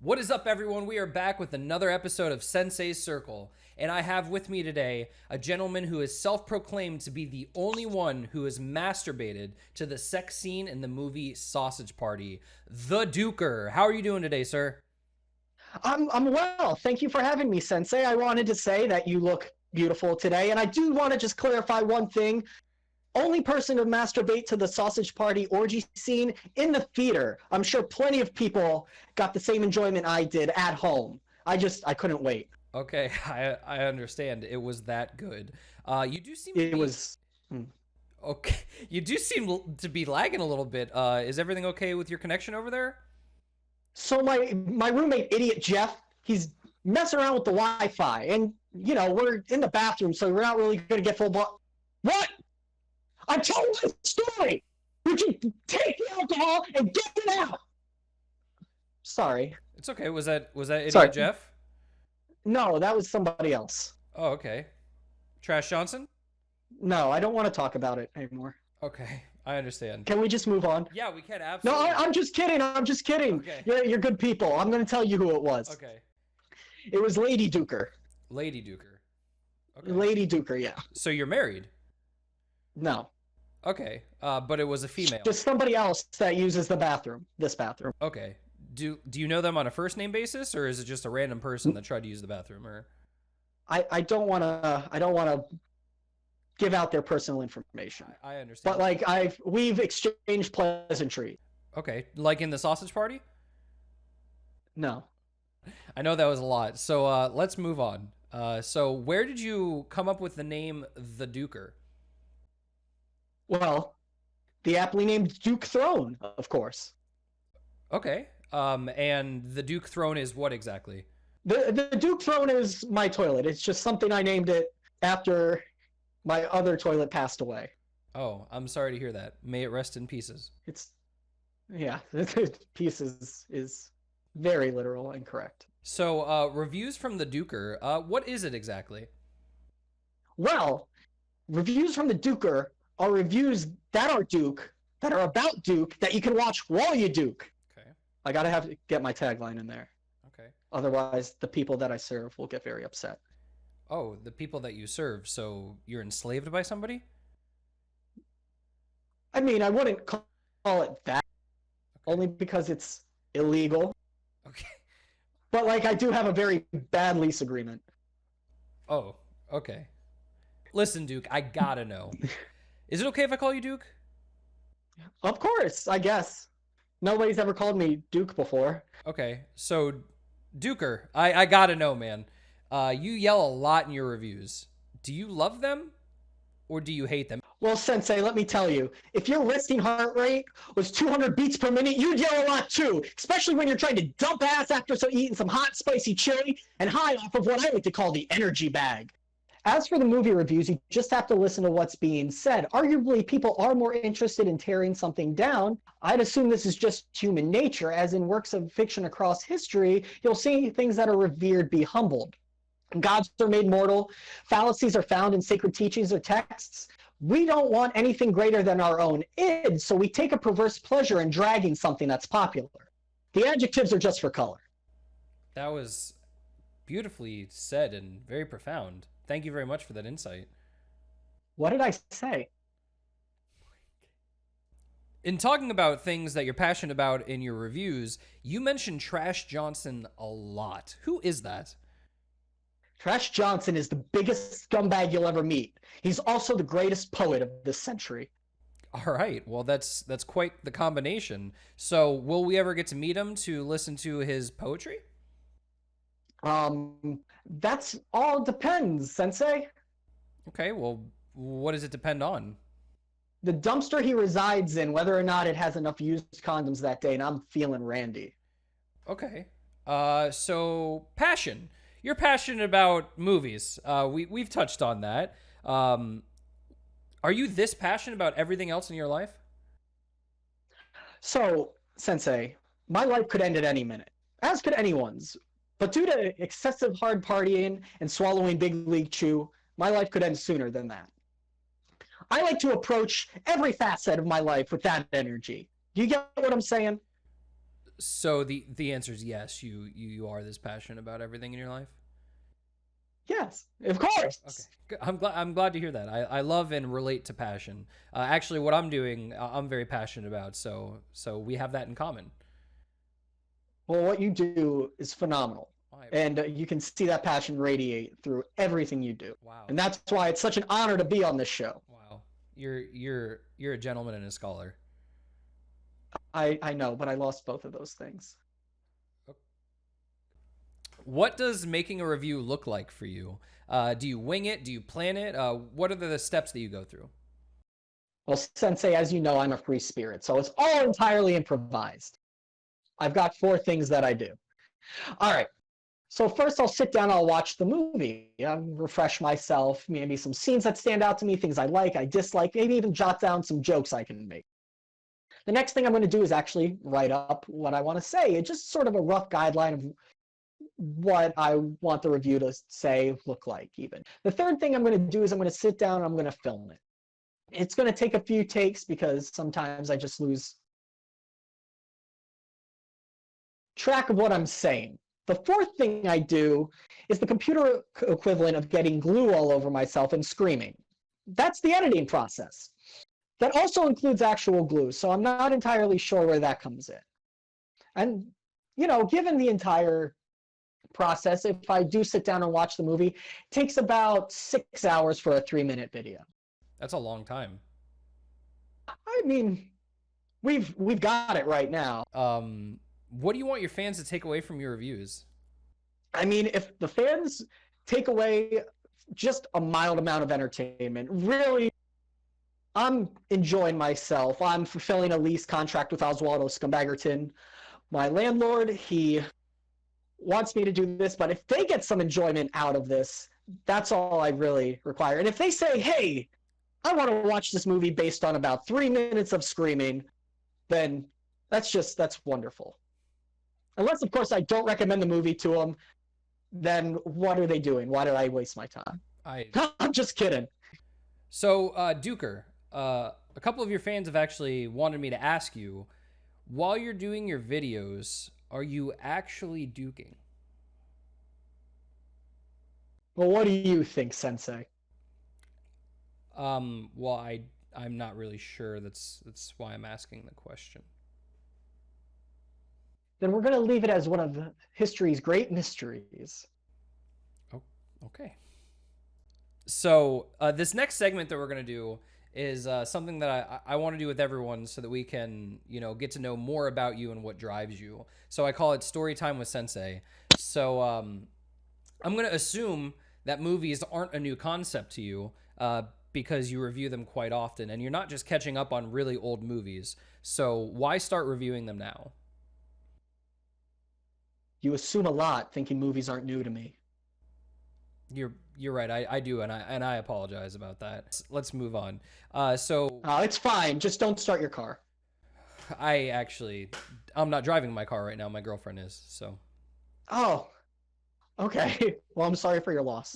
What is up, everyone? We are back with another episode of Sensei Circle, and I have with me today a gentleman who is self-proclaimed to be the only one who has masturbated to the sex scene in the movie Sausage Party, the Dooker. How are you doing today, sir? I'm well. Thank you for having me, Sensei. I wanted to say that you look beautiful today, and I do want to just clarify one thing. Only person to masturbate to the sausage party orgy scene in the theater. I'm sure plenty of people got the same enjoyment I did at home. I couldn't wait. Okay, I understand. It was that good. You do seem to It be was. okay. You do seem to be lagging a little bit. Is everything okay with your connection over there? So my roommate, idiot Jeff, he's messing around with the Wi-Fi, and we're in the bathroom, so we're not really going to get full. What? I told the story. Would you take the alcohol and get it out? Sorry. It's okay. Was that Sorry. idiot Jeff? No, that was somebody else. Oh, okay. Trash Johnson? No, I don't want to talk about it anymore. Okay, I understand. Can we just move on? Yeah, we can No, absolutely. I'm just kidding. I'm just kidding. Okay. You're good people. I'm going to tell you who it was. Okay. It was Lady Dooker. Lady Dooker. Okay. Lady Dooker, yeah. So you're married? No. Okay. But it was a female. Just somebody else that uses the bathroom. This bathroom. Okay. Do you know them on a first name basis, or is it just a random person that tried to use the bathroom? Or I don't want to give out their personal information. I understand. But we've exchanged pleasantry. Okay, like in the sausage party? No. I know that was a lot. So let's move on. So where did you come up with the name the Dooker? Well, the aptly named Duke Throne, of course. Okay. And the Duke Throne is what exactly? The Duke Throne is my toilet. It's just something I named it after my other toilet passed away. Oh, I'm sorry to hear that. May it rest in pieces. Yeah, pieces is very literal and correct. So, reviews from the Dooker. What is it exactly? Well, reviews from the Dooker are reviews that are Duke, that are about Duke, that you can watch while you Duke. Okay. I gotta have to get my tagline in there. Okay. Otherwise, the people that I serve will get very upset. Oh, the people that you serve. So you're enslaved by somebody? I mean, I wouldn't call it that, only because it's illegal. Okay. But I do have a very bad lease agreement. Oh, okay. Listen, Duke, I gotta know. Is it okay if I call you Duke? Of course, I guess. Nobody's ever called me Duke before. Okay, so Dooker, I gotta know, man. You yell a lot in your reviews. Do you love them or do you hate them? Well, Sensei, let me tell you, if your resting heart rate was 200 beats per minute, you'd yell a lot too, especially when you're trying to dump ass after eating some hot, spicy chili and high off of what I like to call the energy bag. As for the movie reviews, you just have to listen to what's being said. Arguably, people are more interested in tearing something down. I'd assume this is just human nature, as in works of fiction across history, you'll see things that are revered be humbled. Gods are made mortal, fallacies are found in sacred teachings or texts. We don't want anything greater than our own id, so we take a perverse pleasure in dragging something that's popular. The adjectives are just for color. That was beautifully said and very profound. Thank you very much for that insight. What did I say? In talking about things that you're passionate about in your reviews, you mentioned Trash Johnson a lot. Who is that? Trash Johnson is the biggest scumbag you'll ever meet. He's also the greatest poet of this century. All right. Well, that's quite the combination. So, will we ever get to meet him to listen to his poetry? That's all depends, Sensei. Okay. Well, what does it depend on? The dumpster he resides in, whether or not it has enough used condoms that day, and I'm feeling randy. Okay. So passion. You're passionate about movies. We've touched on that. Are you this passionate about everything else in your life? So, Sensei, my life could end at any minute, as could anyone's. But due to excessive hard partying and swallowing big league chew, my life could end sooner than that. I like to approach every facet of my life with that energy. Do you get what I'm saying? So the answer is yes. You are this passionate about everything in your life. Yes, of Okay, course. good. I'm glad to hear that. I love and relate to passion. Actually, what I'm doing, I'm very passionate about. So we have that in common. Well, what you do is phenomenal. I, And you can see that passion radiate through everything you do. wow, And that's why it's such an honor to be on this show. wow. You're a gentleman and a scholar. I know, but I lost both of those things. What does making a review look like for you? Do you wing it? Do you plan it? What are the steps that you go through? Well, Sensei, as you know, I'm a free spirit, so it's all entirely improvised. I've got four things that I do. All right. So first I'll sit down, I'll watch the movie, refresh myself, maybe some scenes that stand out to me, things I like, I dislike, maybe even jot down some jokes I can make. The next thing I'm going to do is actually write up what I want to say. It's just sort of a rough guideline of what I want the review to say, look like even. The third thing I'm going to do is I'm going to sit down and I'm going to film it. It's going to take a few takes because sometimes I just lose track of what I'm saying. The fourth thing I do is the computer equivalent of getting glue all over myself and screaming. That's the editing process. That also includes actual glue, so I'm not entirely sure where that comes in. And, you know, given the entire process, if I do sit down and watch the movie, it takes about 6 hours for a 3-minute video. That's a long time. I mean, we've got it right now. What do you want your fans to take away from your reviews? I mean, if the fans take away just a mild amount of entertainment, really, I'm enjoying myself. I'm fulfilling a lease contract with Oswaldo Scumbagerton, my landlord. He wants me to do this, but if they get some enjoyment out of this, that's all I really require. And if they say, hey, I want to watch this movie based on about 3 minutes of screaming, then that's wonderful. Unless, of course, I don't recommend the movie to them, then what are they doing? Why did I waste my time? I'm just kidding. So, Dooker, a couple of your fans have actually wanted me to ask you, while you're doing your videos, are you actually duking? Well, what do you think, Sensei? Well, I'm not really sure. That's why I'm asking the question. Then we're going to leave it as one of history's great mysteries. Oh, okay. So this next segment that we're going to do is something that I want to do with everyone so that we can, get to know more about you and what drives you. So I call it Story Time with Sensei. So I'm going to assume that movies aren't a new concept to you because you review them quite often, and you're not just catching up on really old movies. So why start reviewing them now? You assume a lot thinking movies aren't new to me. You're right. I do, and I apologize about that. Let's move on. It's fine. Just don't start your car. I'm not driving my car right now. My girlfriend is. So. Oh, okay. Well, I'm sorry for your loss.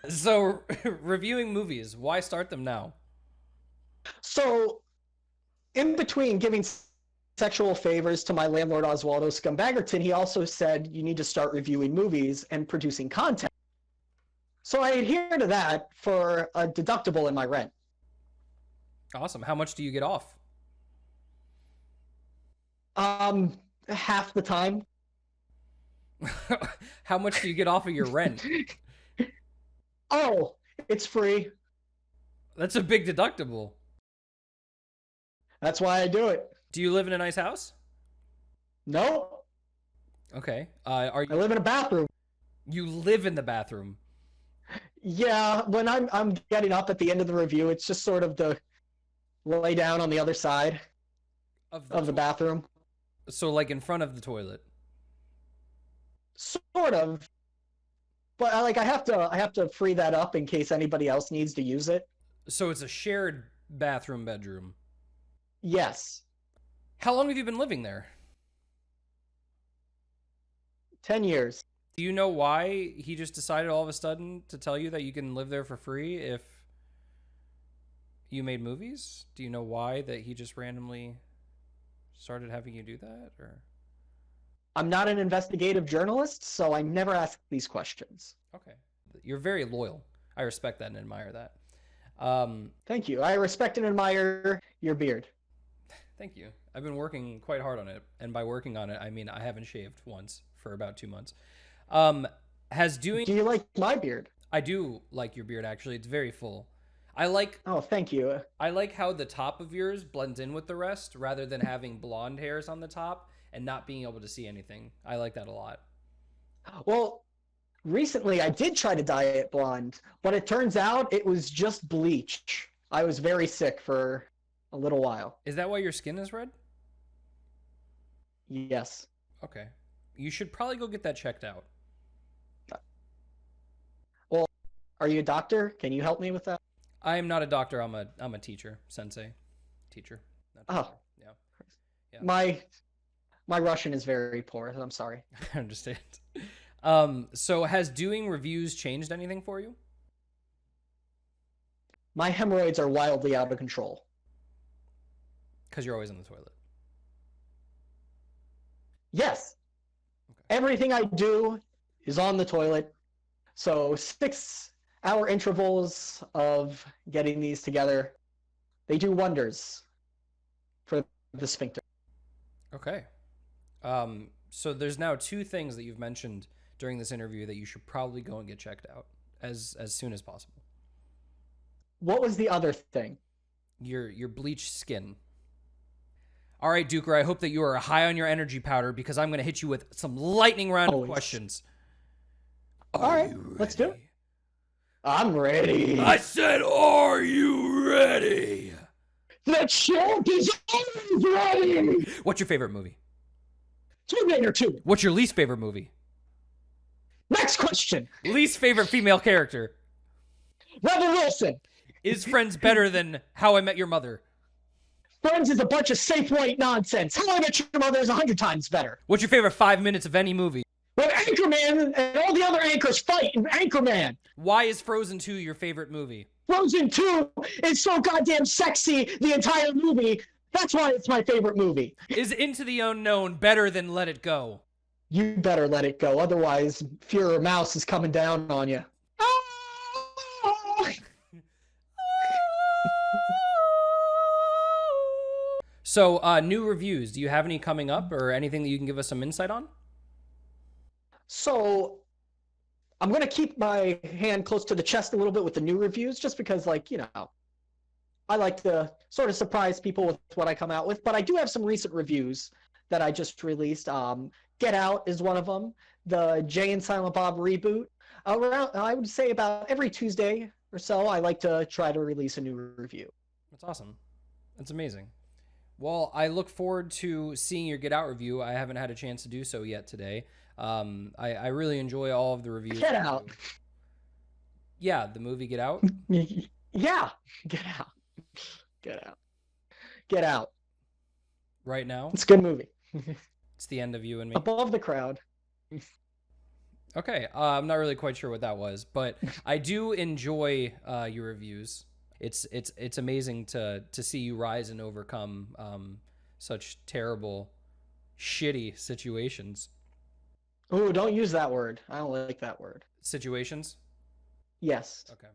So, reviewing movies. Why start them now? So, in between giving sexual favors to my landlord Oswaldo Scumbagerton, he also said you need to start reviewing movies and producing content. So I adhere to that for a deductible in my rent. Awesome. How much do you get off? Half the time. How much do you get off of your rent? Oh, it's free. That's a big deductible. That's why I do it. Do you live in a nice house? No. Okay. I live in a bathroom. You live in the bathroom? Yeah, when I'm getting up at the end of the review, it's just sort of to lay down on the other side of the bathroom. So like in front of the toilet? Sort of. But I have to free that up in case anybody else needs to use it. So it's a shared bedroom. Yes. How long have you been living there? 10 years. Do you know why he just decided all of a sudden to tell you that you can live there for free if you made movies? Do you know why that he just randomly started having you do that? Or I'm not an investigative journalist, so I never ask these questions. Okay. You're very loyal. I respect that and admire that. Thank you. I respect and admire your beard. Thank you. I've been working quite hard on it, and by working on it, I mean I haven't shaved once for about 2 months. Do you like my beard? I do like your beard, actually. It's very full. Oh, thank you. I like how the top of yours blends in with the rest rather than having blonde hairs on the top and not being able to see anything. I like that a lot. Well, recently I did try to dye it blonde, but it turns out it was just bleach. I was very sick for a little while. Is that why your skin is red? Yes. Okay. You should probably go get that checked out. Well, are you a doctor? Can you help me with that? I am not a doctor. I'm a teacher, sensei, teacher. Oh, yeah. My Russian is very poor. I'm sorry. I understand. So has doing reviews changed anything for you? My hemorrhoids are wildly out of control. Because you're always in the toilet. Yes. Okay. Everything I do is on the toilet. So 6-hour intervals of getting these together, they do wonders for the sphincter. Okay. So there's now 2 things that you've mentioned during this interview that you should probably go and get checked out as soon as possible. What was the other thing? Your bleached skin. All right, Dooker, I hope that you are high on your energy powder because I'm going to hit you with some lightning round of questions. All right, let's do it. I'm ready. I said, are you ready? The champ is always ready. What's your favorite movie? Terminator 2. What's your least favorite movie? Next question. Least favorite female character? Rebel Wilson. Is Friends better than How I Met Your Mother? Friends is a bunch of safe white nonsense. How I Met Your Mother is 100 times better. What's your favorite 5 minutes of any movie? When Anchorman and all the other anchors fight in Anchorman. Why is Frozen 2 your favorite movie? Frozen 2 is so goddamn sexy, the entire movie. That's why it's my favorite movie. Is Into the Unknown better than Let It Go? You better let it go, otherwise Führer Mouse is coming down on you. So, new reviews. Do you have any coming up or anything that you can give us some insight on? So, I'm going to keep my hand close to the chest a little bit with the new reviews, just because, like, you know, I like to sort of surprise people with what I come out with. But I do have some recent reviews that I just released. Get Out is one of them. The Jay and Silent Bob reboot. Around, I would say about every Tuesday or so, I like to try to release a new review. That's awesome. That's amazing. Well, I look forward to seeing your Get Out review. I haven't had a chance to do so yet today. I really enjoy all of the reviews. Get Out. Yeah, the movie Get Out? Yeah. Get Out. Get Out. Get Out. Right now? It's a good movie. It's the end of you and me. Above the crowd. Okay, I'm not really quite sure what that was, but I do enjoy your reviews. It's amazing to see you rise and overcome such terrible, shitty situations. Ooh, don't use that word. I don't like that word. Situations? Yes. Okay.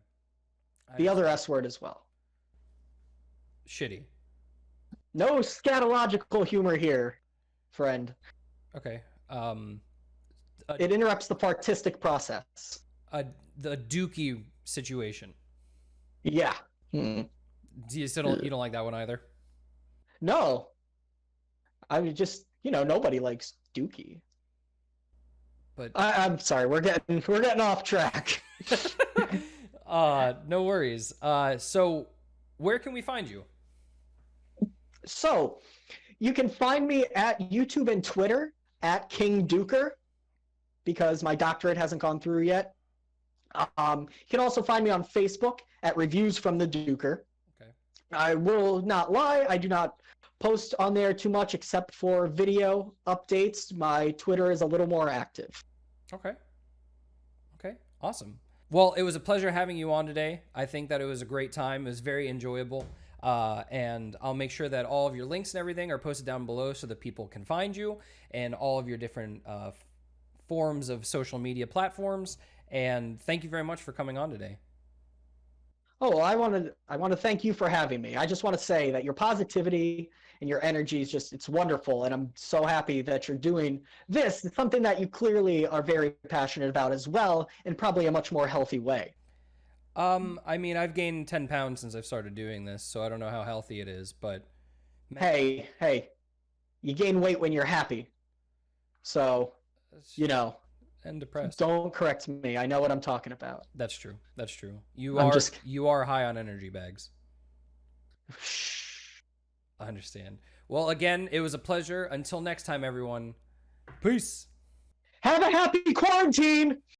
The other S word as well. Shitty. No scatological humor here, friend. Okay. It interrupts the artistic process. The Dookie situation. Yeah. Mm. You don't like that one either? No. I would just, nobody likes Dookie. But I'm sorry, we're getting off track. No worries. So where can we find you? So you can find me at YouTube and Twitter at King Dooker, because my doctorate hasn't gone through yet. You can also find me on Facebook at Reviews from the Dooker. Okay. I will not lie, I do not post on there too much except for video updates. My Twitter is a little more active. Okay. Awesome. Well, it was a pleasure having you on today. I think that it was a great time. It was very enjoyable. And I'll make sure that all of your links and everything are posted down below so that people can find you and all of your different forms of social media platforms. And thank you very much for coming on today. Oh, well, I want to thank you for having me. I just want to say that your positivity and your energy is just it's wonderful, and I'm so happy that you're doing this. It's something that you clearly are very passionate about as well, in probably a much more healthy way. I mean, I've gained 10 pounds since I've started doing this, so I don't know how healthy it is, but Hey, you gain weight when you're happy. So, you know, and depressed. don't correct me. I know what I'm talking about. That's true. That's true. I'm just You are high on energy bags. I understand. Well, again, it was a pleasure. Until next time, everyone. Peace. have a happy quarantine.